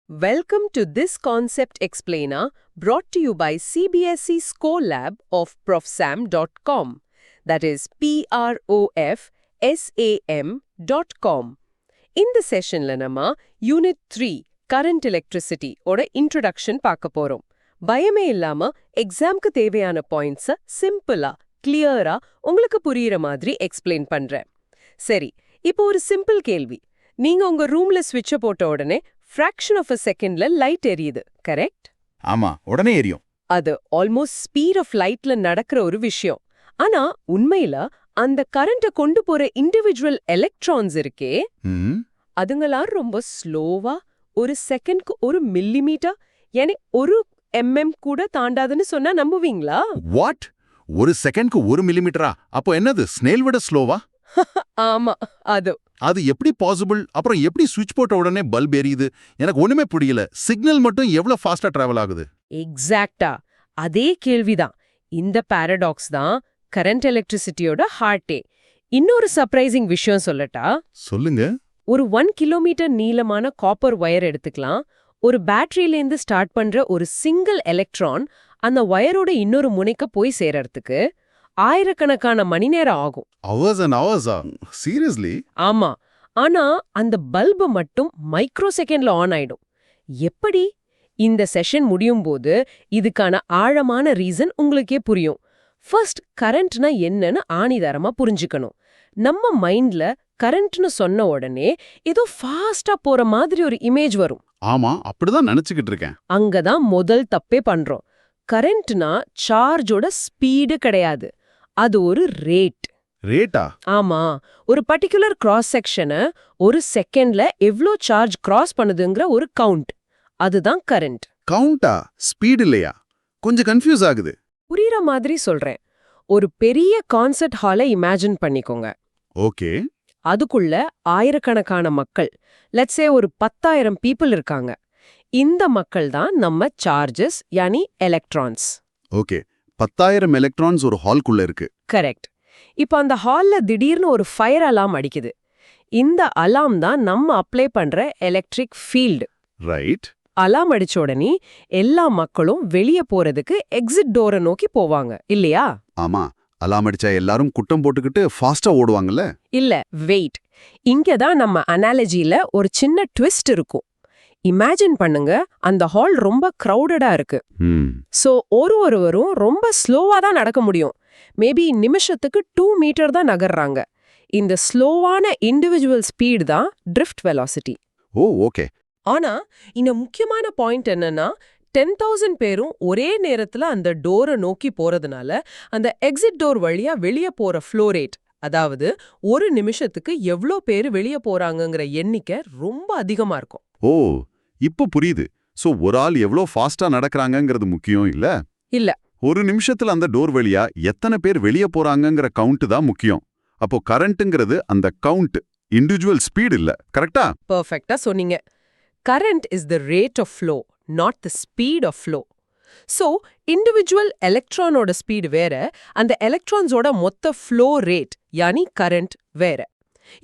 Welcome to this concept explainer brought to you by CBSE Score Lab of profsam.com. That is profsam.com. இந்த செஷன்ல நம்ம unit 3 current electricity ஓட introduction பார்க்க போறோம். பயமே இல்லாம எக்ஸாம்க்கு தேவையான பாயிண்ட்ஸை சிம்பிளா கிளியரா உங்களுக்கு புரியுற மாதிரி எக்ஸ்பிளைன் பண்றேன். சரி, இப்போ ஒரு சிம்பிள் கேள்வி. நீங்க உங்க ரூம்ல ஸ்விட்சை போட்ட உடனே fraction of a secondல லைட் எரியுது, கரெக்ட்? ஆமா, உடனே எரியும். அது ஆல்மோஸ்ட் ஸ்பீட் ஆஃப் லைட்ல நடக்கிற ஒரு விஷயம். ஆனா உண்மையில அந்த கரண்ட்டை கொண்டு போற இண்டிவிஜுவல் எலக்ட்ரான்ஸ் இருக்கே, அதுங்களாம் ரொம்ப ஸ்லோவா ஒரு செகண்ட்க்கு 1 மில்லிமீட்டர், ஒரு mm கூட தாண்டாதுன்னு சொன்னா நம்புவீங்களா? வாட்? 1 செகண்ட்க்கு 1 மில்லிமீட்டரா? அப்போ என்னது, ஸ்னேல் விட ஸ்லோவா? ஆமா, அது எப்படி பாசிபிள்? அப்புறம் எப்படி சுவிட்ச் போட்ட உடனே பல்ப் எரியுது? எனக்கு ஒண்ணுமே புரியல. சிக்னல் மட்டும் எவ்வளவு ஃபாஸ்டா டிராவல் ஆகுது? எக்ஸாக்ட்டா அதே கேள்விதான். இந்த பாரடாக்ஸ் தான் கரண்ட் எலக்ட்ரிசிட்டியோட ஹார்ட்டே. இன்னொரு சர்ப்ரைசிங் விஷயம் சொல்லட்டா? சொல்லுங்க. ஒரு 1 கிலோமீட்டர் நீளமான காப்பர் வயர் எடுத்துக்கலாம். ஒரு பேட்டரியிலேருந்து ஸ்டார்ட் பண்ற ஒரு சிங்கிள் எலக்ட்ரான் அந்த வயரோட இன்னொரு முனைக்க போய் சேரறதுக்கு ஆயிரக்கணக்கான மணி நேரம் ஆகும். hours and hours? சீரியஸ்லி? ஆமா. ஆனா அந்த பல்பு மட்டும் மைக்ரோ செகண்ட்ல ஆன் ஆயிடும். எப்படி? இந்த செஷன் முடியும் போது இதுக்கான ஆழமான ரீசன் உங்களுக்கே புரியும். ஃபர்ஸ்ட், கரண்ட்னா என்னன்னு ஆணிதாரமா புரிஞ்சுக்கணும். நம்ம மைண்ட்ல கரண்ட்னு சொன்ன உடனே ஏதோ ஃபாஸ்டா போற மாதிரி ஒரு இமேஜ் வரும். ஆமா, அப்படிதான் நினைச்சுக்கிட்டு இருக்கேன். அங்கதான் முதல் தப்பே பண்றோம். கரண்ட்னா சார்ஜோட ஸ்பீடு கிடையாது, அது ஒரு ரேட். ரேட்டா? ஆமா, ஒரு பர்டிகுலர் கிராஸ் செக்ஷனை ஒரு செகண்ட்ல எவ்ளோ சார்ஜ் கிராஸ் பண்ணுதுங்கிற ஒரு கவுண்ட். அதுதான் கரண்ட். கவுண்டா? ஸ்பீட் இல்லையா? கொஞ்சம் கன்ஃபியூஸ் ஆகுது. புரியுற மாதிரி சொல்றேன். ஒரு பெரிய கான்சர்ட் ஹாலை இமேஜின் பண்ணிக்கோங்க. ஓகே. அதுக்குள்ள ஆயிரக்கணக்கான மக்கள், லெட்ஸ் சே ஒரு 10,000 பீப்புள் இருக்காங்க. இந்த மக்கள் தான் நம்ம சார்ஜஸ், யானி எலக்ட்ரான்ஸ். ஓகே, 10,000 எலக்ட்ரான்ஸ் ஒரு ஹால்குள்ள இருக்கு. கரெக்ட். இப்போ அந்த ஹால்ல திடீர்னு ஒரு ஃபயர் அலாம் அடிக்குது. இந்த அலாம் தான் நம்ம அப்ளை பண்ற எலக்ட்ரிக் ஃபீல்டு. ரைட். அலாம் அடிச்ச உடனே எல்லா மக்களும் வெளியே போறதுக்கு எக்ஸிட் டோரை நோக்கி போவாங்க, இல்லையா? ஆமா, அலாம் அடிச்சா எல்லாரும் குட்டம் போட்டுக்கிட்டு ஃபாஸ்டா ஓடுவாங்கல்ல? இல்ல, வெயிட். இங்கதான் நம்ம அனாலஜில ஒரு சின்ன ட்விஸ்ட் இருக்கும். இமேஜின் பண்ணுங்க, அந்த ஹால் ரொம்ப கிரவுடடா இருக்கு. சோ ஒருவரும் ரொம்ப ஸ்லோவா தான் நடக்க முடியும். மேபி நிமிஷத்துக்கு 2 மீட்டர் தான் நகர்றாங்க. இந்த ஸ்லோவான இண்டிவிஜுவல் ஸ்பீட் தான் ட்ரிஃப்ட் வெலாசிட்டி. ஓ, ஓகே. ஆனா இந்த முக்கியமான பாயிண்ட் என்னன்னா, 10,000 பேரும் ஒரே நேரத்துல அந்த டோரை நோக்கி போறதுனால அந்த எக்ஸிட் டோர் வழியா வெளியே போற ஃப்ளோ ரேட், அதாவது ஒரு நிமிஷத்துக்கு எவ்ளோ பேர் வெளியே போறாங்கங்கிற எண்ணிக்கை ரொம்ப அதிகமா இருக்கும். ஓ, இப்போ புரியுது. சோ ஒரு ஆள் எவ்வளோ ஃபாஸ்டா நடக்கறாங்கங்கிறது முக்கியம் இல்ல? இல்ல, ஒரு நிமிஷத்துல அந்த டோர் வழியா எத்தனை பேர் வெளியே போறாங்கங்கிற கவுண்ட் தான் முக்கியம். அப்போ கரண்ட்ங்கிறது அந்த கவுண்ட், இண்டிவிஜுவல் ஸ்பீட் இல்ல. கரெக்டா? பெர்ஃபெக்ட்டா சொன்னீங்க. Current is the rate of flow, not the speed of flow. So individual எலக்ட்ரானோட ஸ்பீடு வேற, அந்த எலக்ட்ரான்ஸோட மொத்த ஃப்ளோ ரேட், யானி கரண்ட் வேற.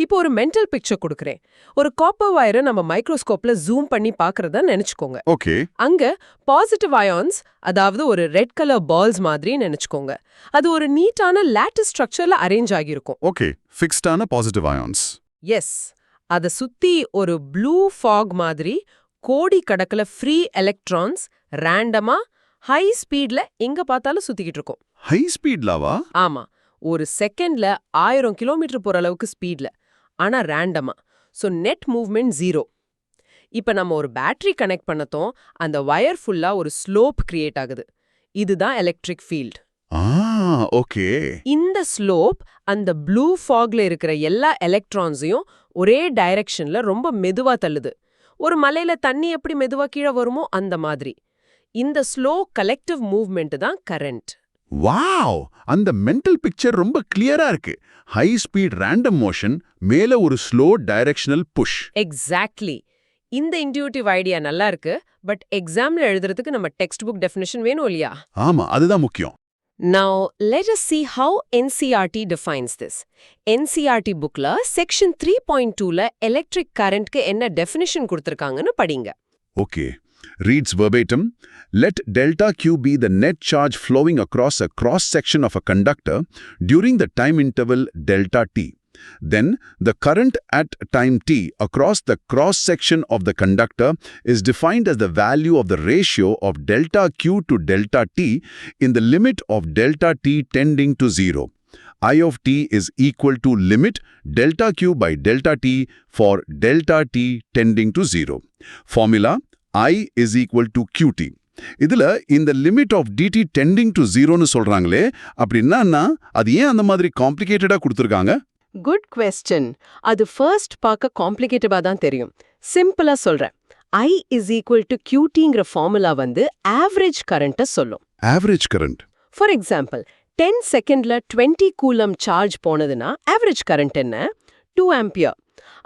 இப்போ ஒரு மென்டல் பிக்சர் கொடுக்கறேன். ஒரு காப்பர் வயரை நம்ம மைக்ரோஸ்கோப்ல ஜூம் பண்ணி பார்க்கறதா நினைச்சுக்கோங்க. ஓகே. அங்க பாசிட்டிவ் அயான்ஸ், அதாவது ஒரு ரெட் கலர் பால்ஸ் மாதிரி நினைச்சுக்கோங்க. அது ஒரு நீட்டான லேட்டிஸ் ஸ்ட்ரக்சர்ல அரேஞ்ச் ஆகியிருக்கும். ஓகே, ஃபிக்ஸ்டான பாசிட்டிவ் அயான்ஸ். எஸ். அத சுத்தி ஒரு ப்ளூ ஃபாக் மாதிரி கோடி கணக்குல ஃப்ரீ எலக்ட்ரான்ஸ் ரேண்டமா ஹை ஸ்பீட்ல எங்க பார்த்தாலும் சுத்திக்கிட்டு இருக்கும். ஹை ஸ்பீட்லாவா? ஆமா, ஒரு செகண்ட்ல 1000 கிலோமீட்டர் போற அளவுக்கு ஸ்பீட்ல, ஆனா ரேண்டமா. So net movement 0. இப்ப நம்ம ஒரு பேட்டரி கனெக்ட் பண்ணத்தோம், அந்த வயர் ஃபுல்லா ஒரு ஸ்லோப் கிரியேட் ஆகுது. இதுதான் எலக்ட்ரிக் ஃபீல்ட். ஓகே. இந்த ஸ்லோப் அந்த ப்ளூ ஃபாக்ல இருக்கிற எல்லா எலக்ட்ரான்ஸையும் ஒரே டைரக்ஷன்ல ரொம்ப மெதுவா தள்ளுது. ஒரு மலையில தண்ணி எப்படி மெதுவா கீழே வருமோ அந்த மாதிரி. இந்த ஸ்லோ கலெக்டிவ் மூவ்மெண்ட் தான் கரண்ட். வாவ், அந்த மென்டல் பிக்சர் ரொம்ப கிளியரா இருக்கு. ஹை ஸ்பீட் ரேண்டம் மோஷன், மேல ஒரு ஸ்லோ டைரக்ஷனல் புஷ். எக்ஸாக்ட்லி. இந்த இன்ட்யூட்டிவ் ஐடியா நல்லா இருக்கு. பட் எக்ஸாம்ல எழுதுறதுக்கு நம்ம டெக்ஸ்ட் புக் டெஃபினிஷன் வேணும் இல்லையா? ஆமா, அதுதான் முக்கியம். Now, let us see how NCERT defines this. NCERT bookல section 3.2ல electric currentக்கு என்ன definition கொடுத்திருக்காங்கன்னு படிங்க. Okay. Reads verbatim, let delta Q be the net charge flowing across a cross-section of a conductor during the time interval delta t. Then, the current at time t across the cross-section of the conductor is defined as the value of the ratio of delta Q to delta t in the limit of delta t tending to 0. I of t is equal to limit delta Q by delta t for delta t tending to 0. Formula I is equal to QT. இதுல இந்த limit of dt tending to 0னு சொல்றாங்களே, அப்படின்னா அது ஏன் அந்த மாதிரி காம்ப்ளிகேட்டடா கொடுத்திருக்காங்க? Good question. அது ஃபர்ஸ்ட் பார்க்க காம்ப்ளிகேட்டடா தான் தெரியும். சிம்பிளா சொல்றேன். I is equal to QTங்கிற ஃபார்முலா ஆவரேஜ் கரண்ட்டை சொல்லும். Average current. ஃபார் எக்ஸாம்பிள் 10 செகண்ட்ல 20 கூலம் சார்ஜ் போனதுன்னா ஆவரேஜ் கரண்ட் என்ன? 2 ஆம்பியர்.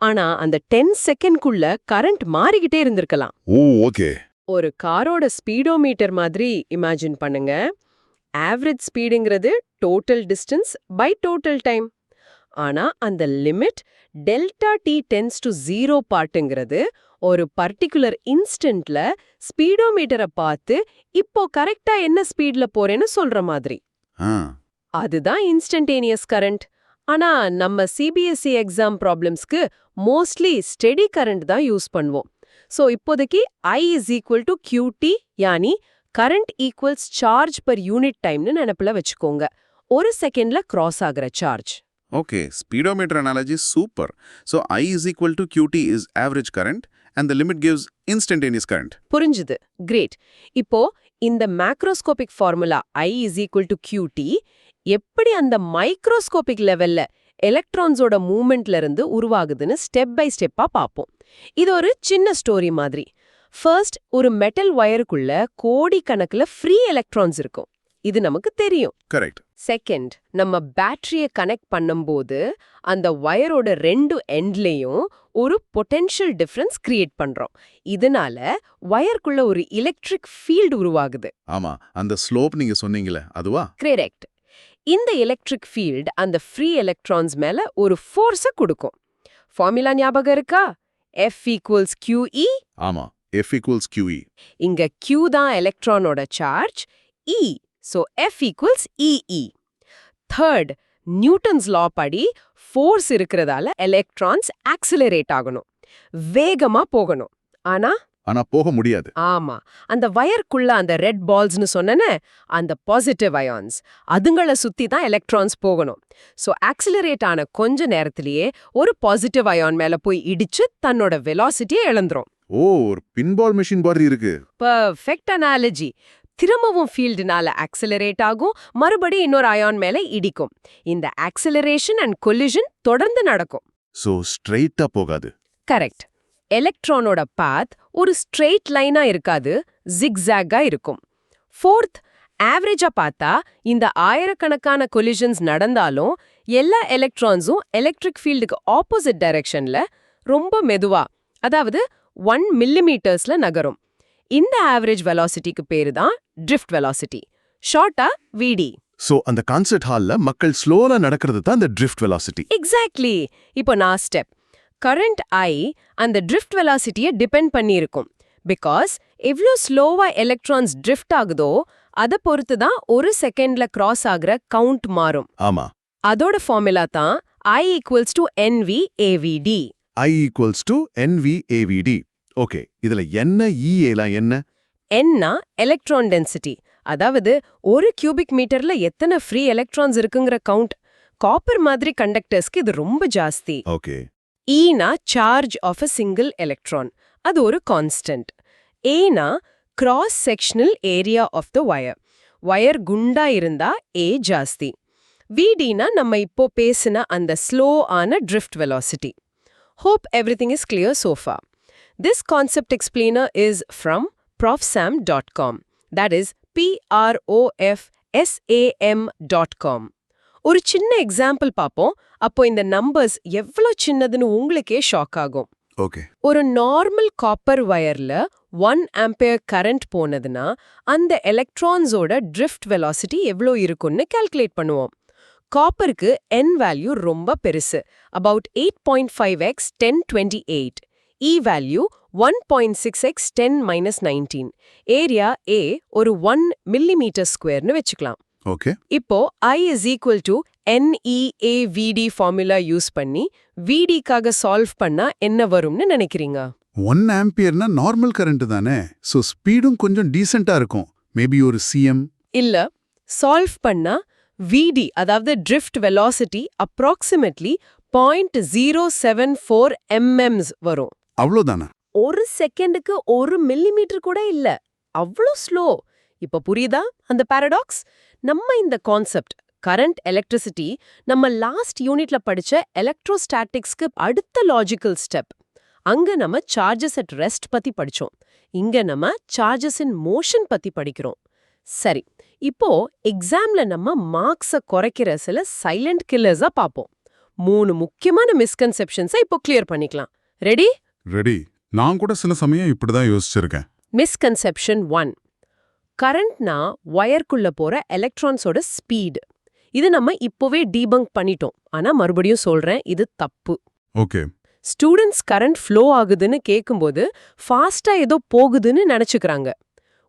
ஆனா அந்த 10 செகண்ட்குள்ள கரண்ட் மாறிக்கிட்டே இருந்திருக்கலாம். Oh, okay. ஒரு காரோட ஸ்பீடோமீட்டர் மாதிரி இமேஜின் பண்ணுங்க. ஆவரேஜ் ஸ்பீடுங்கிறது total distance by total time. ஆனா அந்த limit delta T tends to 0 பார்ட்டுங்கிறது ஒரு பர்டிகுலர் இன்ஸ்டன்ட்ல ஸ்பீடோமீட்டரை பார்த்து இப்போ கரெக்டா என்ன ஸ்பீட்ல போறேன்னு சொல்ற மாதிரி. அதுதான் இன்ஸ்டன்டேனியஸ் கரண்ட். ஆனா நம்ம சிபிஎஸ்இ எக்ஸாம் ப்ராப்ளம்ஸ்க்கு மோஸ்ட்லி ஸ்டெடி கரண்ட் தான் யூஸ் பண்ணுவோம். ஸோ இப்போதைக்கு I is equal to QT, யானி current equals charge per unit டைம்னு நினைப்புல வச்சுக்கோங்க. ஒரு செகண்ட்ல கிராஸ் ஆகிற charge. Okay, speedometer analogy is super. So I is equal to QT is average current and the limit gives instantaneous current. புரிஞ்சுது. Great. இப்போ இந்த macroscopic formula I is equal to QT எப்படி அந்த மைக்ரோஸ்கோபிக் லெவல்ல எலக்ட்ரான்ஸோட மூவ்மெண்ட்ல இருந்து உருவாகுதுன்னு step by ஸ்டெப்பா பார்ப்போம். இது ஒரு சின்ன ஸ்டோரி மாதிரி. ஃபர்ஸ்ட், ஒரு மெட்டல் வயருக்குள்ள கோடிக்கணக்குல ஃப்ரீ எலக்ட்ரான்ஸ் இருக்கும். இது நமக்கு தெரியும். Correct. செகண்ட், நம்ம பேட்டரியை கனெக்ட் பண்ணும்போது அந்த வயரோட 2 எண்ட்லயும் ஒரு பொட்டென்ஷியல் டிஃபரன்ஸ் கிரியேட் பண்றோம். இதனால வயருக்குள்ள ஒரு எலக்ட்ரிக் ஃபீல்டு உருவாகுது. ஆமா, அந்த ஸ்லோப் நீங்க சொன்னீங்களே அதுவா? கரெக்ட். இந்த எலக்ட்ரிக் ஃபீல்டு அந்த ஃப்ரீ எலக்ட்ரான்ஸ் மேல ஒரு ஃபோர்ஸை கொடுக்கும். ஃபார்முலா ஞாபகம் இருக்கா? F equals QE. ஆமா, F equals QE. இங்க Q தான் எலக்ட்ரானோட சார்ஜ், E. So F equals EE. Third, Newton's law படி ஃபோர்ஸ் இருக்கிறதால எலக்ட்ரான்ஸ் ஆக்சிலரேட் ஆகணும், வேகமா போகணும். ஆனா போக முடியாது. ஆமா, அந்த வயர்க்குள்ள அந்த ரெட் பால்ஸ்னு சொன்னனே, அந்த பாசிட்டிவ் அயான்ஸ், அதுங்கள சுத்தி தான் எலக்ட்ரான்ஸ் போகணும். சோ ஆக்சிலரேட் ஆன கொஞ்ச நேரத்திலேயே ஒரு பாசிட்டிவ் அயான் மேல போய் இடிச்சு தன்னோட வெலாசிட்டியை இழந்துரும். ஓ, ஒரு பின்பால் மெஷின் மாதிரி இருக்கு. Perfect analogy. திரும்பவும் ஃபீல்டுனால ஆக்சிலரேட் ஆகும், மறுபடி இன்னொரு அயான் மேல இடிக்கும். இந்த ஆக்சிலரேஷன் அண்ட் கொலிஷன் தொடர்ந்து நடக்கும். சோ ஸ்ட்ரெயிட்டா போகாது. கரெக்ட். எலக்ட்ரானோட பாத் ஒரு ஸ்ட்ரெயிட் லைனா இருக்காது, ஜிக்ஸாகா இருக்கும். ஃபோர்த், ஆவரேஜா பார்த்தா இந்த ஆயிரக்கணக்கான கொலிஷன்ஸ் நடந்தாலும் எல்லா எலக்ட்ரான்ஸும் எலக்ட்ரிக் ஃபீல்டுக்கு ஆப்போசிட் டைரக்ஷன்ல ரொம்ப மெதுவா, அதாவது 1 மில்லிமீட்டர்ஸ்ல நகரும். இந்த ஆவரேஜ் வெலாசிட்டிக்கு பேரு தான் ட்ரிஃப்ட் வெலாசிட்டி, ஷார்ட்டா VD. சோ அந்த கான்சர்ட் ஹால்ல மக்கள் ஸ்லோவா நடக்கிறது தான் அந்த ட்ரிஃப்ட் வெலாசிட்டி. எக்ஸாக்ட்லி. இப்போ நான் ஸ்டெப். கரண்ட் I அந்த ட்ரிஃப்ட் வெலாசிட்டியை டிபெண்ட் பண்ணி இருக்கும். பிகாஸ் எவ்வளோ ஸ்லோவா எலக்ட்ரான்ஸ் ட்ரிஃப்ட் ஆகுதோ அதை பொறுத்து தான் ஒரு செகண்ட்ல கிராஸ் ஆகுற கவுண்ட் மாறும். ஆமா, அதோட ஃபார்முலா தான் I equals to NV/AVD. I equals to NV/AVD. Okay, இதுல என்ன EAலாம் என்ன? Nனா எலக்ட்ரான் டென்சிட்டி, அதாவது ஒரு கியூபிக் மீட்டர்ல எத்தனை ஃப்ரீ எலக்ட்ரான்ஸ் இருக்குங்கிற கவுண்ட். காப்பர் மாதிரி கண்டக்டர்ஸ்க்கு இது ரொம்ப ஜாஸ்தி. ஓகே. Eனா charge of a single electron, அது ஒரு கான்ஸ்டன்ட். Aனா cross sectional area of the wire. Wire குண்டா இருந்தா A ஜாஸ்தி. VDனா நம்ம இப்போ பேசின அந்த ஸ்லோ ஆன drift velocity. Hope everything is clear so far. This concept explainer is from profsam.com. That is profsam.com. ஒரு சின்ன எக்ஸாம்பிள் பாப்போம். அப்போ இந்த நம்பர்ஸ் எவ்வளவு சின்னதுன்னு உங்களுக்கே ஷாக் ஆகும். ஓகே. ஒரு நார்மல் காப்பர் வயர்ல 1 ஆம்பியர் கரண்ட் போனதுன்னா அந்த எலக்ட்ரான்ஸோட ட்ரிஃப்ட் வெலாசிட்டி எவ்வளோ இருக்கும்னு கால்குலேட் பண்ணுவோம். காப்பருக்கு N வேல்யூ ரொம்ப பெருசு, about 8.5x 1028. E value 1.6x 10⁻19. Area A ஒரு 1 மில்லிமீட்டர் ஸ்கொயர்னு வச்சுக்கலாம். ஓகே. இப்போ I is equal to NEAVD formula use பண்ணி VDக்காக சால்வ் பண்ணா என்ன வரும்னு நினைக்கிறீங்க? 1 ஆம்பியர்னா நார்மல் கரண்ட் தானே, ஸோ ஸ்பீடும் கொஞ்சம் டீசெண்டா இருக்கும். மேபி ஒரு cm. இல்ல, சால்வ் பண்ணா VD அதாவது drift velocity approximately 0.074 mm வரும். அவ்வளோதானா? ஒரு செகண்டுக்கு 1 மில்லிமீட்டர் கூட இல்ல, அவ்வளோ ஸ்லோ. இப்ப புரியுதா அந்த பாரடாக்ஸ்? நம்ம இந்த கான்செப்ட் கரண்ட் எலக்ட்ரிசிட்டி நம்ம லாஸ்ட் யூனிட்ல படிச்ச எலக்ட்ரோஸ்டாட்டிக்ஸ்க்கு அடுத்த லாஜிக்கல் ஸ்டெப். அங்க நம்ம சார்ஜஸ் அட் ரெஸ்ட் பத்தி படிச்சோம். இங்க நம்ம சார்ஜஸ் இன் மோஷன் பத்தி படிக்கிறோம். சரி, இப்போ எக்ஸாம்ல நம்ம மார்க்ஸ குறைக்கிற சில சைலண்ட் கில்லர்ஸா பாப்போம். 3 முக்கியமான மிஸ்கன்செப்ஷன்ஸை இப்போ கிளியர் பண்ணிக்கலாம். ரெடி? ரெடி. நான் கூட சில சமயம் இப்படிதான் யோசிச்சிருக்கேன். மிஸ்கன்செப்ஷன் 1. கரண்ட்னா வயர்க்குள்ள போற எலக்ட்ரான்ஸோட ஸ்பீடு. இது நம்ம இப்போவே டீபங்க் பண்ணிட்டோம். ஆனா மறுபடியும் சொல்றேன், இது தப்பு. ஓகே. ஸ்டூடெண்ட்ஸ் கரண்ட் ஃப்ளோ ஆகுதுன்னு கேட்கும்போது ஃபாஸ்டா ஏதோ போகுதுன்னு நினைச்சுக்கிறாங்க.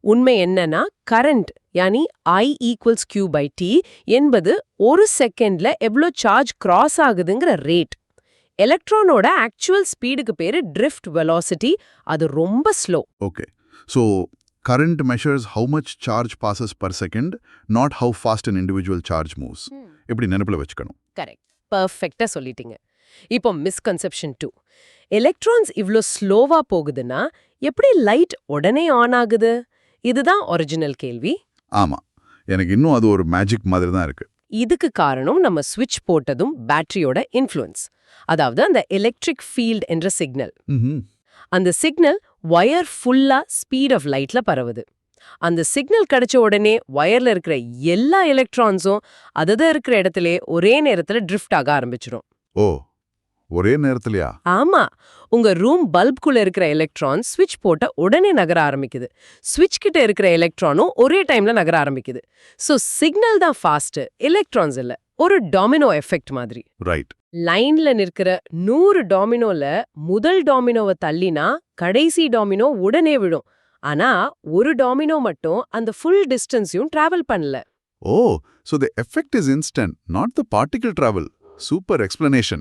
உண்மை என்னன்னா கரண்ட் யானி I ஈக்குவல்ஸ் Q/T என்பது ஒரு செகண்ட்ல எவ்வளோ சார்ஜ் கிராஸ் ஆகுதுங்கிற ரேட். எலக்ட்ரானோட ஆக்சுவல் ஸ்பீடுக்கு பேரு drift velocity. அது ரொம்ப slow. Okay. So current measures how much charge passes per second, not how fast an individual charge moves. இப்படி நினைப்புல வச்சுக்கணும். கரெக்ட், பர்ஃபெக்டா சொல்லிட்டீங்க. இப்போ மிஸ்கன்செப்ஷன் 2. எலக்ட்ரான்ஸ் இவ்ளோ ஸ்லோவா போகுதுன்னா எப்படி லைட் உடனே ஆன் ஆகுது? இதுதான் ஒரிஜினல் கேள்வி. ஆமா, எனக்கு இன்னும் அது ஒரு மேஜிக் மாதிரி தான் இருக்கு. இதுக்கு காரணம் நம்ம ஸ்விட்ச் போட்டதும் பேட்டரியோட இன்ஃப்ளூயன்ஸ். அதாவது அந்த எலக்ட்ரிக் ஃபீல்ட் என்ற சிக்னல். அந்த சிக்னல் வயர் ஃபுல்லா ஸ்பீட் ஆஃப் லைட்ல பரவுது. அந்த சிக்னல் கிடைச்ச உடனே வயர்ல இருக்கிற எல்லா எலக்ட்ரான்ஸும் அதத இருக்கிற இடத்துல ஒரே நேரத்துல ட்ரிஃப்ட் ஆக ஆரம்பிச்சிடும். ஓ, ஒரே நேரத்துலயா? ஆமா, உங்க ரூம் பல்புக்குள்ள இருக்கிற எலக்ட்ரான் ஸ்விட்ச் போட்ட உடனே நகர ஆரம்பிக்குது. ஸ்விட்ச் கிட்ட இருக்கிற எலக்ட்ரானும் ஒரே டைம்ல நகர ஆரம்பிக்குது. சோ சிக்னல் தான் ஃபாஸ்ட், எலக்ட்ரான்ஸ் இல்ல. ஒரு டாமினோ எஃபெக்ட் மாதிரி. ரைட். லைன்ல நிற்கிற 100 டாமினோல முதல் டாமினோவை தள்ளினா கடைசி டாமினோ உடனே விழும். ஆனா ஒரு டாமினோ மட்டும் அந்த ஃபுல் டிஸ்டன்ஸையும் டிராவல் பண்ணல. ஓ, so the effect is instant, not the particle travel. Super explanation.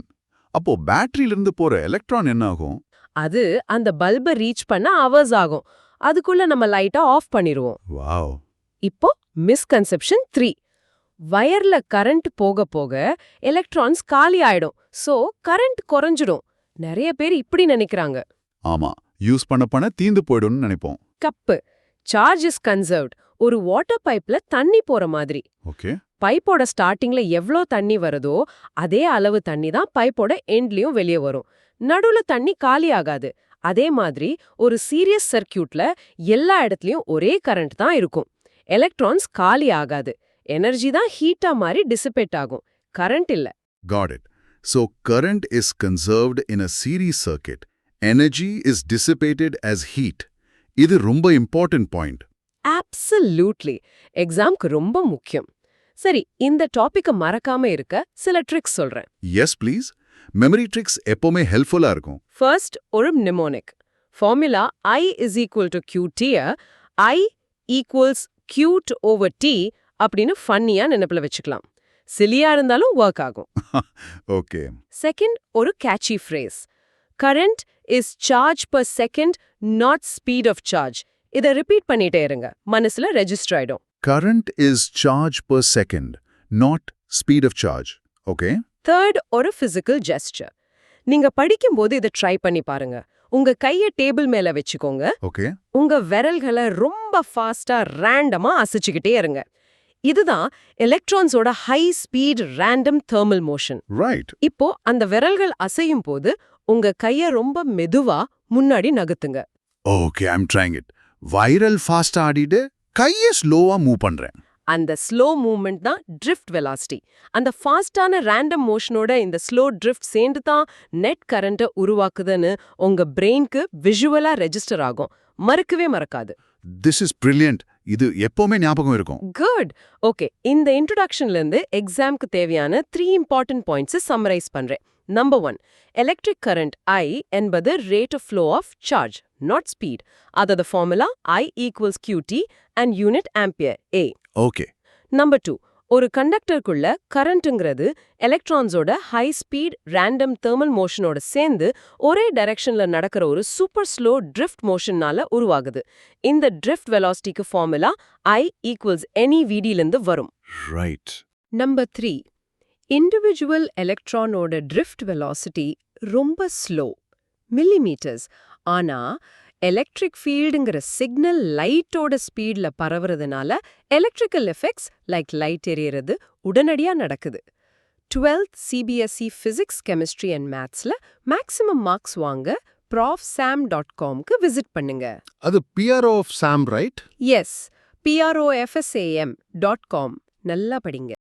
அப்போ பேட்டரியில இருந்து போற எலக்ட்ரான் என்ன ஆகும்? அது அந்த பல்பை ரீச் பண்ண ஹவர்ஸ் ஆகும். அதுக்குள்ள நம்ம லைட்டை ஆஃப் பண்ணிடுவோம். வாவ். இப்போ மிஸ்கன்செப்ஷன் 3. வயர்ல கரண்ட் போக போக எலக்ட்ரான்ஸ் காலி ஆயிடும். சோ கரண்ட் குறைஞ்சிடும். நிறைய பேர் இப்படி நினைக்கிறாங்க. ஆமா, யூஸ் பண்ண தீந்து போய்டும்னு நினைப்போம். கப்பு. Charge is conserved. ஒரு வாட்டர் பைப்ல தண்ணி போற மாதிரி. ஓகே. பைப்போட ஸ்டார்டிங்ல எவ்ளோ தண்ணி வருதோ அதே அளவு தண்ணி தான் பைப்போட எண்ட்லயும் வெளியே வரும். நடுவுல தண்ணி காலி ஆகாது. அதே மாதிரி ஒரு சீரியஸ் சர்க்கியூட்ல எல்லா இடத்துலயும் ஒரே கரண்ட் தான் இருக்கும். எலக்ட்ரான்ஸ் காலி ஆகாது. எனர்ஜி தான் ஹீட்டா மாதிரி டிசிபேட் ஆகும், கரண்ட் இல்ல. Got it. So current is conserved in a series circuit. Energy is dissipated as heat. இது ரொம்ப important point. Absolutely. எக்ஸாம்க்கு ரொம்ப முக்கியம். சரி, இந்த டாபிக்க மறக்காம இருக்க சில ட்ரிக்ஸ் சொல்றேன். Yes, please. Memory tricks எப்பவுமே ஹெல்ப்ஃபுல்லா இருக்கும். First, ஒரு mnemonic. Formula I is equal to QT, I equals Q/T அப்படின்னு ஃபன்னியா நினைப்புல வச்சுக்கலாம். சிலியா இருந்தாலும் ஒர்க் ஆகும். ஓகே. செகண்ட், ஒரு catchy phrase. Current is charge per second, not speed of charge. இதை ரிப்பீட் பண்ணிட்டே இருங்க, மனசுல ரெஜிஸ்டர் ஆயிடும். Current is charge per second, not speed of charge. Okay? Third, ஒரு பிசிக்கல் ஜெஸ்டர். நீங்க படிக்கும்போது இதை ட்ரை பண்ணி பாருங்க. உங்க கைய டேபிள் மேல வச்சுக்கோங்க. Okay. உங்க விரல்களை ரொம்ப ஃபாஸ்டா ரேண்டமா அசைச்சுக்கிட்டே இருங்க. இதுதான் எலக்ட்ரான்ஸோட high speed random thermal motion. Right. இப்போ அந்த விரல்கள் அசையும் போது உங்க கைய ரொம்ப மெதுவா முன்னாடி நகர்த்துங்க. Okay, I'm trying it. Viral fast ஆடிட்டு கையை ஸ்லோவா மூவ் பண்றேன். அந்த ஸ்லோ மூவ்மெண்ட் தான் ட்ரிஃப்ட் வெலாசிட்டி. அந்த ஃபாஸ்டான ரேண்டம் மோஷனோட இந்த ஸ்லோ ட்ரிஃப்ட் சேர்ந்து தான் நெட் கரண்ட்டை உருவாக்குதுன்னு உங்க பிரெயினுக்கு விஷுவலா ரெஜிஸ்டர் ஆகும். மறக்கவே மறக்காது. This is brilliant. இது எப்பவுமே ஞாபகம் இருக்கும். குட். ஓகே, இந்த இன்ட்ரோடக்ஷன்ல இருந்து எக்ஸாம்க்கு தேவையான 3 இம்பார்ட்டன்ட் பாயிண்ட்ஸ் சம்மரைஸ் பண்றேன். நம்பர் 1, எலக்ட்ரிக் கரண்ட் I என்பது rate of flow of charge. not speed. அதாவது formula I equals QT and unit ampere A. Okay. Number 2, ஒரு கண்டக்டருக்குள்ள கரண்ட்ங்கிறது எலக்ட்ரான்ஸோட ஹை ஸ்பீட் ரேண்டம் தெர்மல் மோஷனோட சேர்ந்து ஒரே டைரக்ஷன்ல நடக்கிற ஒரு சூப்பர் ஸ்லோ ட்ரிஃப்ட் மோஷன்னால உருவாகுது. இந்த ட்ரிஃப்ட் வெலாசிட்டிக்கு ஃபார்முலா I equals NeVD லிருந்து வரும். ரைட். நம்பர் 3, இண்டிவிஜுவல் எலக்ட்ரானோட ட்ரிஃப்ட் வெலாசிட்டி ரொம்ப ஸ்லோ, மில்லிமீட்டர்ஸ். ஆனா எலக்ட்ரிக் ஃபீல்டுங்கிற சிக்னல் லைட்டோட ஸ்பீட்ல பரவுறதுனால எலக்ட்ரிக்கல் எஃபெக்ட்ஸ் லைக் லைட் எரியறது உடனடியா நடக்குது. 12th CBSE Physics, Chemistry and Mathsல மேக்ஸிமம் மார்க்ஸ் வாங்க profsam.comக்கு விசிட் பண்ணுங்க. அது PRO of SAM, right? Yes, profsam.com. நல்லா படிங்க.